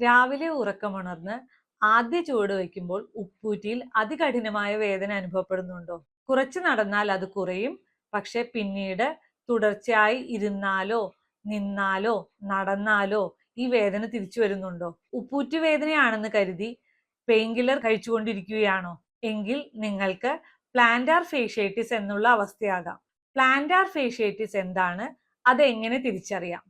രാവിലെ ഉറക്കമുണർന്ന് ആദ്യ ചുവട് വയ്ക്കുമ്പോൾ ഉപ്പൂറ്റിയിൽ അതികഠിനമായ വേദന അനുഭവപ്പെടുന്നുണ്ടോ? കുറച്ച് നടന്നാൽ അത് കുറയും. പക്ഷെ പിന്നീട് തുടർച്ചയായി ഇരുന്നാലോ നിന്നാലോ നടന്നാലോ ഈ വേദന തിരിച്ചു വരുന്നുണ്ടോ? ഉപ്പൂറ്റി വേദനയാണെന്ന് കരുതി പെയിൻ കില്ലർ കഴിച്ചുകൊണ്ടിരിക്കുകയാണോ? എങ്കിൽ നിങ്ങൾക്ക് പ്ലാന്റാർ ഫേഷ്യേറ്റിസ് എന്നുള്ള അവസ്ഥയാകാം. പ്ലാന്റാർ ഫേഷ്യേറ്റിസ് എന്താണ്, അതെങ്ങനെ തിരിച്ചറിയാം?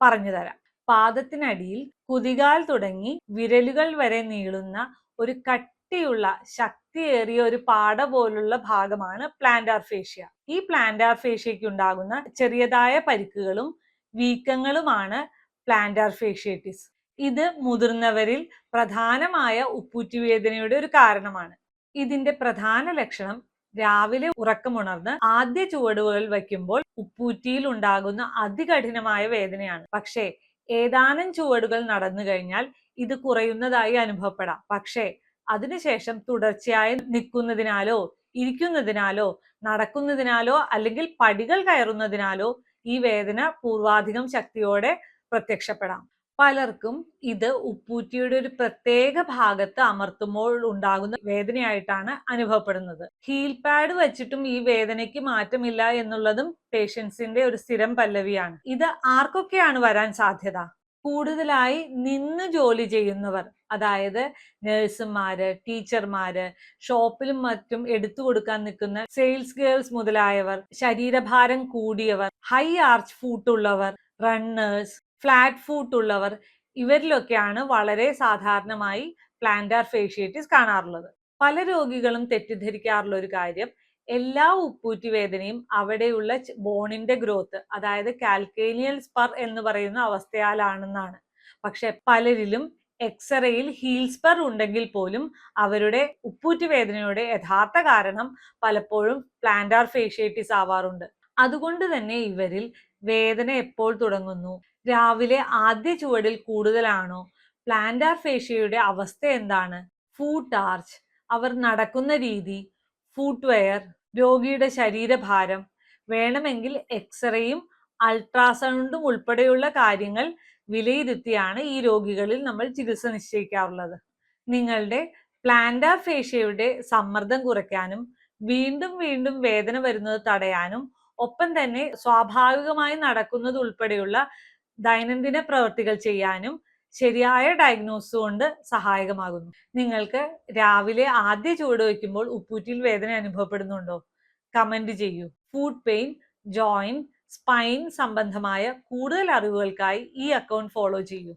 പറഞ്ഞു തരാം. പാദത്തിനടിയിൽ കുതികാൽ തുടങ്ങി വിരലുകൾ വരെ നീളുന്ന ഒരു കട്ടിയുള്ള ശക്തിയേറിയ ഒരു പാട പോലുള്ള ഭാഗമാണ് പ്ലാന്റാർ ഫേഷ്യ. ഈ പ്ലാന്റാർ ഫേഷ്യയ്ക്ക് ഉണ്ടാകുന്ന ചെറിയതായ പരിക്കുകളും വീക്കങ്ങളുമാണ് പ്ലാന്റാർ ഫേഷ്യേറ്റിസ്. ഇത് മുതിർന്നവരിൽ പ്രധാനമായ ഉപ്പൂറ്റുവേദനയുടെ ഒരു കാരണമാണ്. ഇതിന്റെ പ്രധാന ലക്ഷണം രാവിലെ ഉറക്കമുണർന്ന് ആദ്യ ചുവടുകൾ വയ്ക്കുമ്പോൾ ഉപ്പൂറ്റിയിൽ ഉണ്ടാകുന്ന അതികഠിനമായ വേദനയാണ്. പക്ഷേ ഏതാനും ചുവടുകൾ നടന്നു കഴിഞ്ഞാൽ ഇത് കുറയുന്നതായി അനുഭവപ്പെടാം. പക്ഷേ അതിനുശേഷം തുടർച്ചയായി നിൽക്കുന്നതിനാലോ ഇരിക്കുന്നതിനാലോ നടക്കുന്നതിനാലോ അല്ലെങ്കിൽ പടികൾ കയറുന്നതിനാലോ ഈ വേദന പൂർവാധികം ശക്തിയോടെ പ്രത്യക്ഷപ്പെടാം. പലർക്കും ഇത് ഉപ്പൂറ്റിയുടെ ഒരു പ്രത്യേക ഭാഗത്ത് അമർത്തുമ്പോൾ ഉണ്ടാകുന്ന വേദനയായിട്ടാണ് അനുഭവപ്പെടുന്നത്. ഹീൽ പാഡ് വെച്ചിട്ടും ഈ വേദനയ്ക്ക് മാറ്റമില്ല എന്നുള്ളതും പേഷ്യൻസിന്റെ ഒരു സ്ഥിരം പല്ലവിയാണ്. ഇത് ആർക്കൊക്കെയാണ് വരാൻ സാധ്യത? കൂടുതലായി നിന്ന് ജോലി ചെയ്യുന്നവർ, അതായത് നഴ്സുമാര്, ടീച്ചർമാര്, ഷോപ്പിലും മറ്റും എടുത്തു കൊടുക്കാൻ നിൽക്കുന്ന സെയിൽസ് ഗേൾസ് മുതലായവർ, ശരീരഭാരം കൂടിയവർ, ഹൈ ആർച്ച് ഫൂട്ടുള്ളവർ, റണ്ണേഴ്സ്, ഫ്ലാറ്റ് ഫൂട്ട് ഉള്ളവർ, ഇവരിലൊക്കെയാണ് വളരെ സാധാരണമായി പ്ലാന്റാർ ഫേഷ്യേറ്റിസ് കാണാറുള്ളത്. പല രോഗികളും തെറ്റിദ്ധരിക്കാറുള്ള ഒരു കാര്യം എല്ലാ ഉപ്പൂറ്റി വേദനയും അവിടെയുള്ള ബോണിന്റെ ഗ്രോത്ത്, അതായത് കാൽക്കേനിയൽ സ്പർ എന്ന് പറയുന്ന അവസ്ഥയാലാണെന്നാണ്. പക്ഷെ പലരിലും എക്സ്റേയിൽ ഹീൽ സ്പർ ഉണ്ടെങ്കിൽ പോലും അവരുടെ ഉപ്പൂറ്റി വേദനയുടെ യഥാർത്ഥ കാരണം പലപ്പോഴും പ്ലാന്റാർ ഫേഷ്യേറ്റിസ് ആവാറുണ്ട്. അതുകൊണ്ട് തന്നെ ഇവരിൽ വേദന എപ്പോൾ തുടങ്ങുന്നു, രാവിലെ ആദ്യ ചുവടിൽ കൂടുതലാണോ, പ്ലാന്റാർ ഫേഷ്യയുടെ അവസ്ഥ എന്താണ്, ഫൂട്ട് ആർച്ച്, അവർ നടക്കുന്ന രീതി, ഫൂട്ട് വെയർ, രോഗിയുടെ ശരീരഭാരം, വേണമെങ്കിൽ എക്സ്റേയും അൾട്രാസൗണ്ടും ഉൾപ്പെടെയുള്ള കാര്യങ്ങൾ വിലയിരുത്തിയാണ് ഈ രോഗികളിൽ നമ്മൾ ചികിത്സ നിശ്ചയിക്കാറുള്ളത്. നിങ്ങളുടെ പ്ലാന്റാർ ഫേഷ്യയുടെ സമ്മർദ്ദം കുറയ്ക്കാനും വീണ്ടും വീണ്ടും വേദന വരുന്നത് തടയാനും ഒപ്പം തന്നെ സ്വാഭാവികമായി നടക്കുന്നത് ഉൾപ്പെടെയുള്ള ദൈനംദിന പ്രവൃത്തികൾ ചെയ്യാനും ശരിയായ ഡയഗ്നോസ് കൊണ്ട് സഹായകമാകുന്നു. നിങ്ങൾക്ക് രാവിലെ ആദ്യ ചുവട് വയ്ക്കുമ്പോൾ ഉപ്പൂറ്റിയിൽ വേദന അനുഭവപ്പെടുന്നുണ്ടോ? കമന്റ് ചെയ്യൂ. ഫുഡ് പെയിൻ, ജോയിന്റ്, സ്പൈൻ സംബന്ധമായ കൂടുതൽ അറിവുകൾക്കായി ഈ അക്കൗണ്ട് ഫോളോ ചെയ്യൂ.